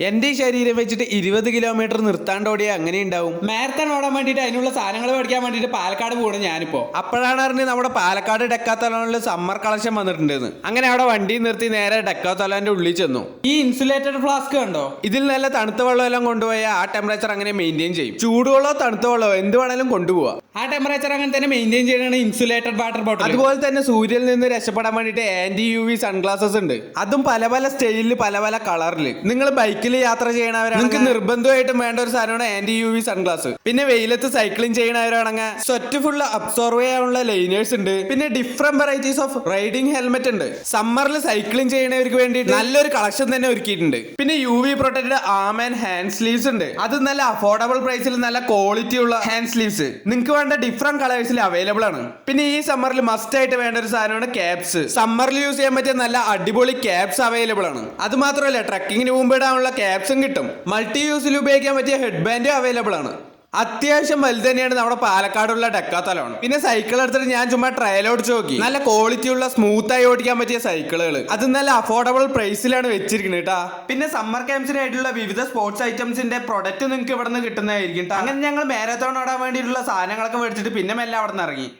എന്റെ ഈ ശരീരം വെച്ചിട്ട് 20 കിലോമീറ്റർ നിർത്താണ്ട് ഓടിയാൽ അങ്ങനെ ഉണ്ടാവും. മാരത്തൺ ഓടാൻ വേണ്ടിയിട്ട് അതിനുള്ള സാധനങ്ങൾ മേടിക്കാൻ വേണ്ടിയിട്ട് പാലക്കാട് പോകണം ഞാനിപ്പോ. അപ്പോഴാണ് അറിഞ്ഞ് നമ്മുടെ പാലക്കാട് ഡെക്കാത്തലോണിൽ സമ്മർ കളക്ഷൻ വന്നിട്ടുണ്ടെന്ന്. അങ്ങനെ അവിടെ വണ്ടി നിർത്തി നേരെ ഡെക്കാത്തലോന്റെ ഉള്ളിൽ ചെന്നു. ഈ ഇൻസുലേറ്റഡ് ഫ്ലാസ്ക് കണ്ടോ? ഇതിൽ നല്ല തണുത്ത വെള്ളം എല്ലാം കൊണ്ടുപോയാൽ ആ ടെമ്പറേച്ചർ അങ്ങനെ മെയിൻറ്റെയിൻ ചെയ്യും. ചൂടുവെള്ളമോ തണുത്ത വെള്ളമോ എന്ത് വേണേലും കൊണ്ടുപോവാ. ആ ടെമ്പറേച്ചർ അങ്ങനെ തന്നെ മെയിൻറ്റെയിൻ ചെയ്യണ ഇൻസുലേറ്റഡ് വാട്ടർ ബോട്ടിൽ. അതുപോലെ തന്നെ സൂര്യനിൽ നിന്ന് രക്ഷപ്പെടാൻ വേണ്ടിയിട്ട് ആന്റി UV സൺഗ്ലാസസ് ഉണ്ട്. അതും പല പല സ്റ്റൈലിൽ പല പല കളറിൽ. നിങ്ങൾ ബൈക്കിൽ യാത്ര ചെയ്യണവരാണ് നിങ്ങൾക്ക് നിർബന്ധമായിട്ടും വേണ്ട ഒരു സാധനമാണ് ആന്റി UV സൺഗ്ലാസ്. പിന്നെ വെയിലത്ത് സൈക്ലിംഗ് ചെയ്യണവരാണെങ്കിൽ സ്വെറ്റ് ഫുള്ള് അബ്സോർവ് ചെയ്യാനുള്ള ലൈനേഴ്സ് ഉണ്ട്. പിന്നെ different varieties of riding helmet ഉണ്ട്. സമ്മറിൽ സൈക്ലിംഗ് ചെയ്യണവർക്ക് വേണ്ടിയിട്ട് നല്ലൊരു കളക്ഷൻ തന്നെ ഒരുക്കിയിട്ടുണ്ട്. പിന്നെ UV protected arm and hand sleeves ഉണ്ട്. അത് നല്ല അഫോർഡബിൾ പ്രൈസിൽ നല്ല ക്വാളിറ്റി ഉള്ള ഹാൻഡ് സ്ലീവ്സ് നിങ്ങൾക്ക് വേണ്ട ഡിഫറെന്റ് കളേഴ്സിൽ അവൈലബിൾ ആണ്. പിന്നെ ഈ സമ്മറിൽ മസ്റ്റ് ആയിട്ട് വേണ്ട ഒരു സാധനമാണ് ക്യാപ്സ്. സമ്മറിൽ യൂസ് ചെയ്യാൻ പറ്റിയ നല്ല അടിപൊളി ക്യാപ്സ് അവൈലബിൾ ആണ്. അത് മാത്രമല്ല ട്രക്കിങ്ങിന് മുമ്പ് ഇടാനുള്ള ക്യാപ്സും കിട്ടും. മൾട്ടി യൂസിൽ ഉപയോഗിക്കാൻ പറ്റിയ ഹെഡ് ബാൻഡും അവൈലബിൾ ആണ്. അത്യാവശ്യം വലുത് തന്നെയാണ് നമ്മുടെ പാലക്കാടുള്ള ഡെക്കാത്തലോൺ. പിന്നെ സൈക്കിൾ എടുത്തിട്ട് ഞാൻ ചുമ്മാ ട്രയൽ ഓടിച്ച് നോക്കി. നല്ല ക്വാളിറ്റി ഉള്ള സ്മൂത്ത് ആയി ഓടിക്കാൻ പറ്റിയ സൈക്കിളുകൾ അത് നല്ല അഫോർഡബിൾ പ്രൈസിലാണ് വെച്ചിരിക്കുന്നത് കേട്ടാ. പിന്നെ സമ്മർ ക്യാമ്പ്സിനായിട്ടുള്ള വിവിധ സ്പോർട്സ് ഐറ്റംസിന്റെ പ്രൊഡക്റ്റ് നിങ്ങൾക്ക് ഇവിടെ നിന്ന് കിട്ടുന്നതായിരിക്കും. അങ്ങനെ ഞങ്ങൾ മാരത്തോൺ ഓടാൻ വേണ്ടിയിട്ടുള്ള സാധനങ്ങളൊക്കെ മേടിച്ചിട്ട് പിന്നെ മെല്ലെ അവിടെ നിന്ന് ഇറങ്ങി.